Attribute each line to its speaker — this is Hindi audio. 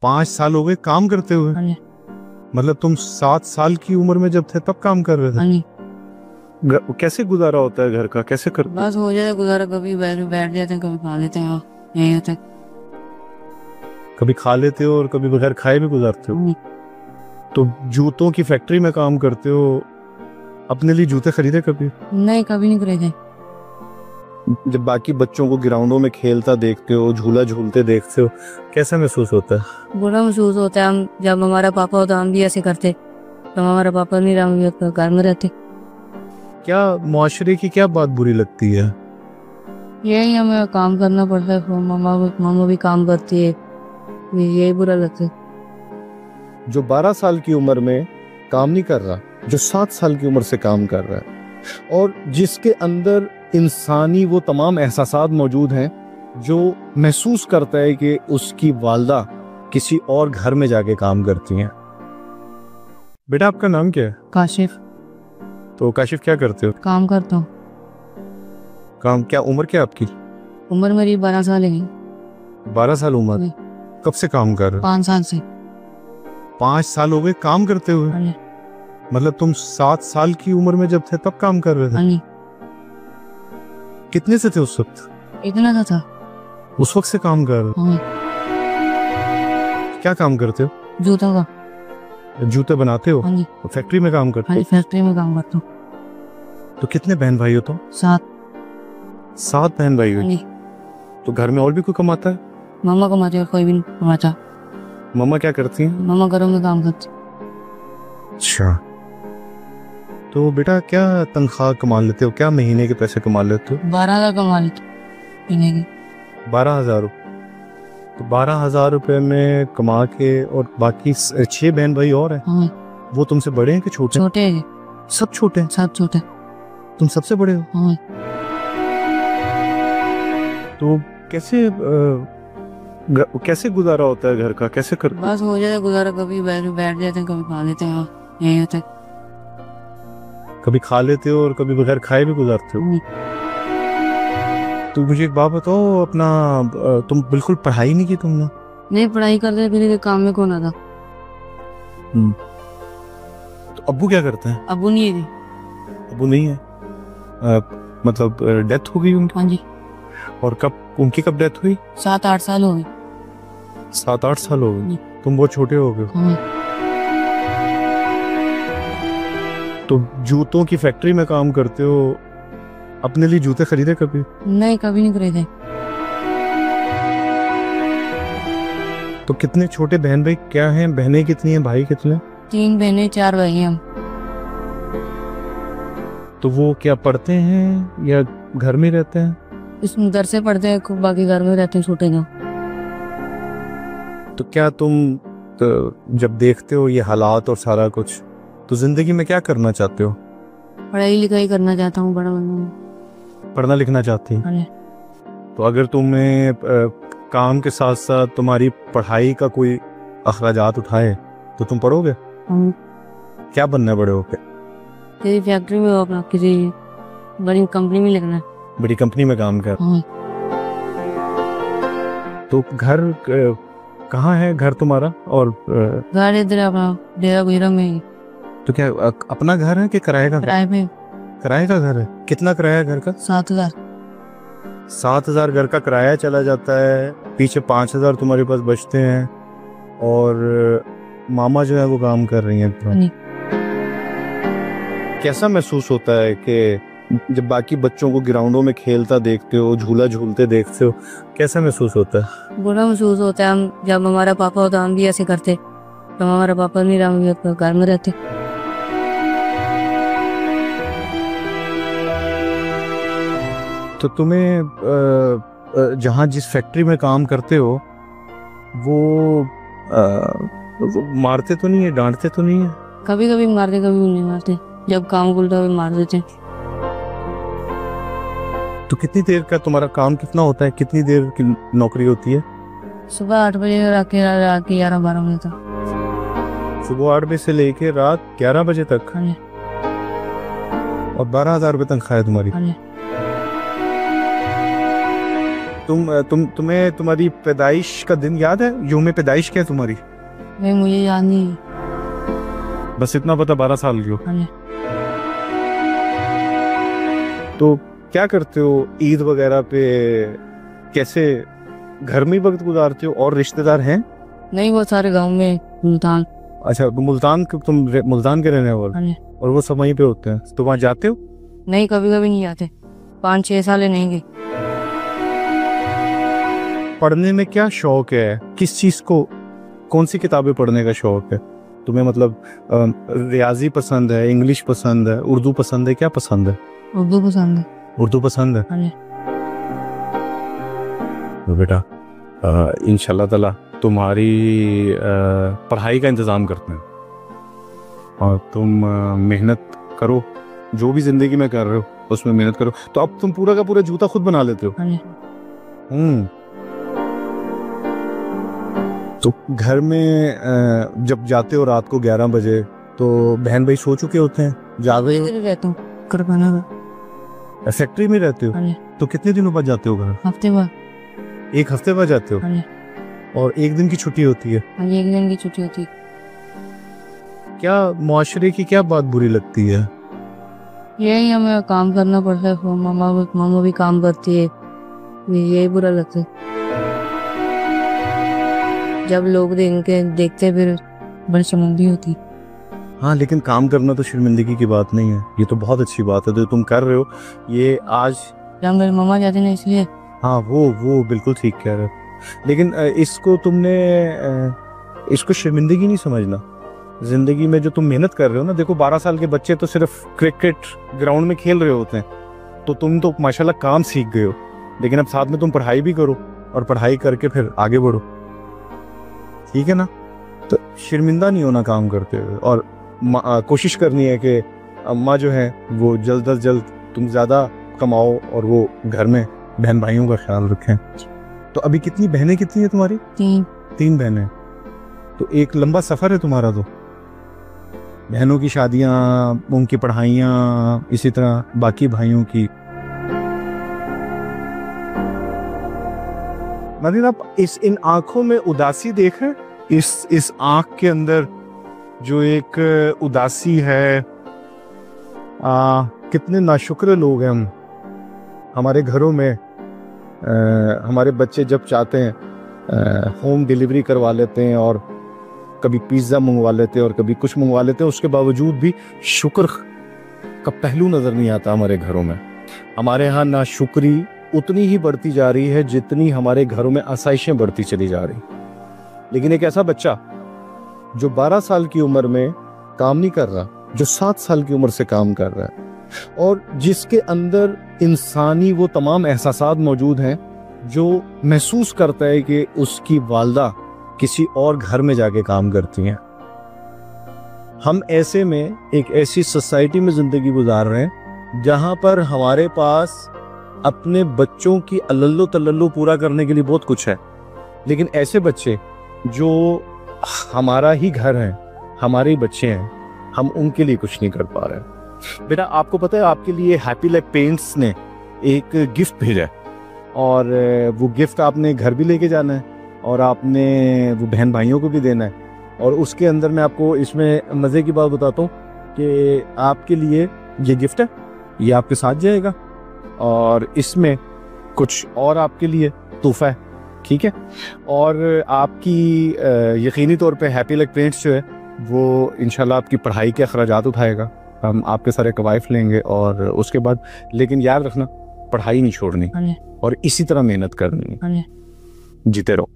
Speaker 1: 5 साल हो गए काम करते हुए?
Speaker 2: हाँ जी।
Speaker 1: मतलब तुम 7 साल की उम्र में जब थे तब काम कर रहे थे?
Speaker 2: हाँ जी।
Speaker 1: कैसे गुजारा होता है घर का, कैसे कर?
Speaker 2: बस हो जाए गुजारा, कभी बैठ जाते हैं, कभी खा लेते हैं, यही होता है।
Speaker 1: कभी खा लेते हो और कभी बगैर खाए भी गुजारते हो? तो जूतों की फैक्ट्री में काम करते हो, अपने लिए जूते खरीदे कभी?
Speaker 2: नहीं, कभी नहीं खरीदे।
Speaker 1: जब बाकी बच्चों को ग्राउंडों में खेलता देखते हो, झूला झूलते देखते हो, कैसा महसूस होता है?
Speaker 2: बुरा महसूस होता है। हम जब हमारा पापा होता हम भी ऐसे करते, तो हमारा पापा नहीं रहा, हम भी तो घर में रहते।
Speaker 1: क्या मुआशरे की क्या बात बुरी लगती है?
Speaker 2: यही हमें काम करना पड़ता है, मामा भी काम करती है, यही बुरा लगता है।
Speaker 1: जो 12 साल की उम्र में काम नहीं कर रहा, जो 7 साल की उम्र से काम कर रहा है, और जिसके अंदर इंसानी वो तमाम एहसासात मौजूद हैं जो महसूस करता है कि उसकी वालदा किसी और घर में जाके काम करती हैं। बेटा, आपका नाम क्या है?
Speaker 2: काशिफ।
Speaker 1: तो काशिफ, क्या करते हो?
Speaker 2: काम करता हूँ।
Speaker 1: काम क्या? उम्र क्या आपकी?
Speaker 2: उम्र मेरी 12 साल है।
Speaker 1: 12 साल उम्र? कब से काम कर रहे हो?
Speaker 2: 5 साल से।
Speaker 1: 5 साल हो गए काम करते हुए?
Speaker 2: हाँ जी।
Speaker 1: मतलब तुम 7 साल की उम्र में जब थे तब काम कर रहे थे?
Speaker 2: हाँ जी।
Speaker 1: कितने से थे उस वक्त?
Speaker 2: इतना सा था।
Speaker 1: उस वक्त से काम कर रहे हो?
Speaker 2: हाँ।
Speaker 1: क्या काम करते हो?
Speaker 2: जूतों का।
Speaker 1: जूते बनाते हो?
Speaker 2: हाँ जी।
Speaker 1: फैक्ट्री में काम करते
Speaker 2: हाँ
Speaker 1: हो?
Speaker 2: जी, फैक्ट्री में काम करता हूँ।
Speaker 1: तो कितने बहन भाई हो तुम?
Speaker 2: 7।
Speaker 1: 7 बहन भाई हो?
Speaker 2: हाँ जी।
Speaker 1: तो घर में और भी कोई कमाता है?
Speaker 2: मामा कमाते और कोई भी नहीं कमाता।
Speaker 1: मम्मा क्या करती हैं?
Speaker 2: मामा घरों में काम करती।
Speaker 1: अच्छा, तो बेटा क्या तनख्वाह कमा लेते हो, क्या महीने के पैसे कमा लेते हो?
Speaker 2: 12,000 कमा लेते महीने की।
Speaker 1: 12,000? तो 12,000 रुपए में कमा के, और बाकी 6 बहन भाई और हैं?
Speaker 2: हाँ।
Speaker 1: वो तुमसे बड़े हैं कि छोटे?
Speaker 2: छोटे हैं।
Speaker 1: सब छोटे हैं?
Speaker 2: सब छोटे।
Speaker 1: तुम सबसे बड़े हो?
Speaker 2: हाँ।
Speaker 1: तो कैसे गुजारा होता है घर का, कैसे कर?
Speaker 2: बस हो जाए गुजारा, कभी बैठ जाते हैं, कभी खा लेते हैं, यही होता है।
Speaker 1: कभी खा लेते हो और कभी बगैर खाए भी गुजारते हो? तो मुझे एक बात बताओ, अपना तुम बिल्कुल पढ़ाई नहीं की तुमने?
Speaker 2: नहीं, पढ़ाई करते फिर काम में कौन आता।
Speaker 1: तो अब्बू क्या करते हैं?
Speaker 2: अबू नहीं है।
Speaker 1: अब्बू नहीं है? मतलब डेथ हो गई उनकी?
Speaker 2: हाँ जी।
Speaker 1: और उनकी कब डेथ हुई?
Speaker 2: 7-8 साल हो गए।
Speaker 1: 7-8 साल हो गए? तुम बहुत छोटे हो गए।
Speaker 2: हाँ।
Speaker 1: तो जूतों की फैक्ट्री में काम करते हो, अपने लिए जूते खरीदे कभी?
Speaker 2: नहीं, कभी नहीं खरीदे।
Speaker 1: तो कितने छोटे बहन भाई क्या हैं, बहनें कितनी हैं, भाई कितने?
Speaker 2: 3 बहनें 4 भाई हैं हम।
Speaker 1: तो वो क्या पढ़ते हैं या घर में रहते हैं?
Speaker 2: इसमें घर से पढ़ते हैं, बाकी घर में रहते हैं छोटे जो।
Speaker 1: तो क्या तुम जब देखते हो ये हालात और सारा कुछ, तो जिंदगी में क्या करना चाहते हो?
Speaker 2: पढ़ाई लिखाई करना चाहता हूँ, बड़ा बनना।
Speaker 1: पढ़ना लिखना चाहती हैं?
Speaker 2: हाँ।
Speaker 1: तो अगर तुम्हें काम के साथ साथ तुम्हारी पढ़ाई का कोई अखराजात उठाए तो तुम पढ़ोगे? क्या बनना है बड़े होके?
Speaker 2: किसी फैक्ट्री में हो, अपना किसी बड़ी कंपनी में लगना है।
Speaker 1: बड़ी कंपनी में काम कर?
Speaker 2: हाँ।
Speaker 1: तो घर कहाँ है घर तुम्हारा? और
Speaker 2: घर इधर अपना डेरा गुजरा में।
Speaker 1: तो क्या अपना घर है कि किराए का?
Speaker 2: किराए पे।
Speaker 1: किराए का घर है? कितना किराया है घर का?
Speaker 2: 7,000।
Speaker 1: 7,000 घर का किराया चला जाता है, पीछे 5,000 तुम्हारे पास बचते हैं, और मामा जो है वो काम कर रही हैं। कैसा महसूस होता है कि जब बाकी बच्चों को ग्राउंडों में खेलता देखते हो, झूला झूलते देखते हो, कैसा महसूस होता है?
Speaker 2: बुरा महसूस होता है। हम जब हमारा पापा होता हम भी ऐसे करते, तो हमारा पापा नहीं रहा, हम भी तो घर में रहते।
Speaker 1: तो तुम्हें जहाँ जिस फैक्ट्री में काम करते हो वो मारते तो नहीं है, डांटते तो नहीं है?
Speaker 2: कभी कभी मारते, कभी नहीं मारते। जब काम खुलता है मार देते।
Speaker 1: तो कितनी देर का तुम्हारा काम कितना होता है, कितनी देर की नौकरी होती है?
Speaker 2: सुबह 8 बजे रात के 11-12 बजे तक।
Speaker 1: सुबह 8 बजे से लेके रात 11 बजे तक?
Speaker 2: हाँ।
Speaker 1: और 12,000 रुपये तनख्वाह है तुम्हारी?
Speaker 2: हाँ।
Speaker 1: तुम्हें तुम्हारी पैदाइश का दिन याद है? यूम पैदाइश क्या है तुम्हारी?
Speaker 2: नहीं, मुझे याद नहीं।
Speaker 1: बस इतना पता 12 साल की हो।
Speaker 2: हाँ जी।
Speaker 1: तो क्या करते हो ईद वगैरह पे? कैसे घर में ही वक्त गुजारते हो? और रिश्तेदार हैं?
Speaker 2: नहीं, वो सारे गांव में मुल्तान।
Speaker 1: अच्छा, तुम मुल्तान के रहने वाले?
Speaker 2: हाँ जी।
Speaker 1: और वो सब वहीं पे होते हैं, तो वहाँ जाते हो?
Speaker 2: नहीं, कभी कभी नहीं जाते। 5-6 साल नहीं गई।
Speaker 1: पढ़ने में क्या शौक है? किस चीज को, कौन सी किताबें पढ़ने का शौक है तुम्हें? मतलब रियाजी पसंद है, इंग्लिश पसंद है, उर्दू पसंद है, क्या पसंद है?
Speaker 2: उर्दू पसंद है।
Speaker 1: उर्दू पसंद है।
Speaker 2: हाँ जी।
Speaker 1: तो बेटा इंशाल्लाह ताला तुम्हारी पढ़ाई का इंतज़ाम करते हैं, और तुम मेहनत करो, जो भी जिंदगी में कर रहे हो उसमें मेहनत करो। तो अब तुम पूरा का पूरा जूता खुद बना लेते हो?
Speaker 2: हाँ जी।
Speaker 1: तो घर में जब जाते हो रात को 11 बजे, तो बहन भाई सो चुके होते हैं? जागे
Speaker 2: रहता हूँ करखाना का।
Speaker 1: फैक्ट्री में रहते हो?
Speaker 2: हाँ जी।
Speaker 1: तो कितने दिनों बाद जाते हो घर?
Speaker 2: हफ्ते बाद।
Speaker 1: 1 हफ्ते बाद जाते हो?
Speaker 2: हाँ जी।
Speaker 1: और 1 दिन की छुट्टी होती है?
Speaker 2: हाँ जी, 1 दिन की छुट्टी होती है।
Speaker 1: क्या मुआशरे की क्या बात बुरी लगती है?
Speaker 2: यही हमें काम करना पड़ता है। मामा भी काम करती है, यही बुरा लगता है। जब लोग देखते फिर बड़ी शर्मिंदगी होती।
Speaker 1: हाँ, लेकिन काम करना तो शर्मिंदगी की बात नहीं है, ये तो बहुत अच्छी बात है जो तुम कर रहे हो। ये आज
Speaker 2: जब मेरे मामा जाते ना, इसलिए।
Speaker 1: हाँ, वो बिल्कुल ठीक कह रहे हो, लेकिन इसको तुमने इसको शर्मिंदगी नहीं समझना। जिंदगी में जो तुम मेहनत कर रहे हो ना, देखो 12 साल के बच्चे तो सिर्फ क्रिकेट ग्राउंड में खेल रहे होते हैं, तो तुम तो माशाल्लाह काम सीख गए हो, लेकिन अब साथ में तुम पढ़ाई भी करो, और पढ़ाई करके फिर आगे बढ़ो, ठीक है ना? तो शर्मिंदा नहीं होना काम करते हुए, और कोशिश करनी है कि अम्मा जो है वो जल्द अज जल्द तुम ज़्यादा कमाओ, और वो घर में बहन भाइयों का ख्याल रखें। तो अभी कितनी बहनें कितनी है तुम्हारी? 3 बहनें। तो एक लंबा सफ़र है तुम्हारा, तो बहनों की शादियाँ, उनकी पढ़ाइयाँ, इसी तरह बाकी भाइयों की। मदीना, आप इन आंखों में उदासी देख रहे हैं? इस आंख के अंदर जो एक उदासी है, कितने नाशुक्र लोग हैं हम। हमारे घरों में हमारे बच्चे जब चाहते हैं होम डिलीवरी करवा लेते हैं, और कभी पिज्ज़ा मंगवा लेते हैं और कभी कुछ मंगवा लेते हैं, उसके बावजूद भी शुक्र का पहलू नज़र नहीं आता हमारे घरों में। हमारे यहाँ नाशुक्री उतनी ही बढ़ती जा रही है जितनी हमारे घरों में आसाइशें बढ़ती चली जा रही। लेकिन एक ऐसा बच्चा जो 12 साल की उम्र में काम नहीं कर रहा, जो 7 साल की उम्र से काम कर रहा है, और जिसके अंदर इंसानी वो तमाम एहसासात मौजूद हैं, जो महसूस करता है कि उसकी वालदा किसी और घर में जाके काम करती हैं। हम ऐसे में एक ऐसी सोसाइटी में जिंदगी गुजार रहे हैं जहां पर हमारे पास अपने बच्चों की अल्लल्लो तल्लल्लो पूरा करने के लिए बहुत कुछ है, लेकिन ऐसे बच्चे जो हमारा ही घर है, हमारे ही बच्चे हैं, हम उनके लिए कुछ नहीं कर पा रहे। बेटा, आपको पता है आपके लिए हैप्पी लाइफ पेंट्स ने एक गिफ्ट भेजा है, और वो गिफ्ट आपने घर भी लेके जाना है, और आपने वो बहन भाइयों को भी देना है। और उसके अंदर मैं आपको इसमें मज़े की बात बताता हूँ कि आपके लिए ये गिफ्ट है, ये आपके साथ जाएगा, और इसमें कुछ और आपके लिए तोहफा है, ठीक है? और आपकी यकीनी तौर पे हैप्पी लाइफ पेंट्स जो है वो इंशाल्लाह आपकी पढ़ाई के अखराजात उठाएगा। हम आपके सारे कवायफ लेंगे, और उसके बाद, लेकिन याद रखना, पढ़ाई नहीं छोड़नी, और इसी तरह मेहनत करनी है। जीते रहो।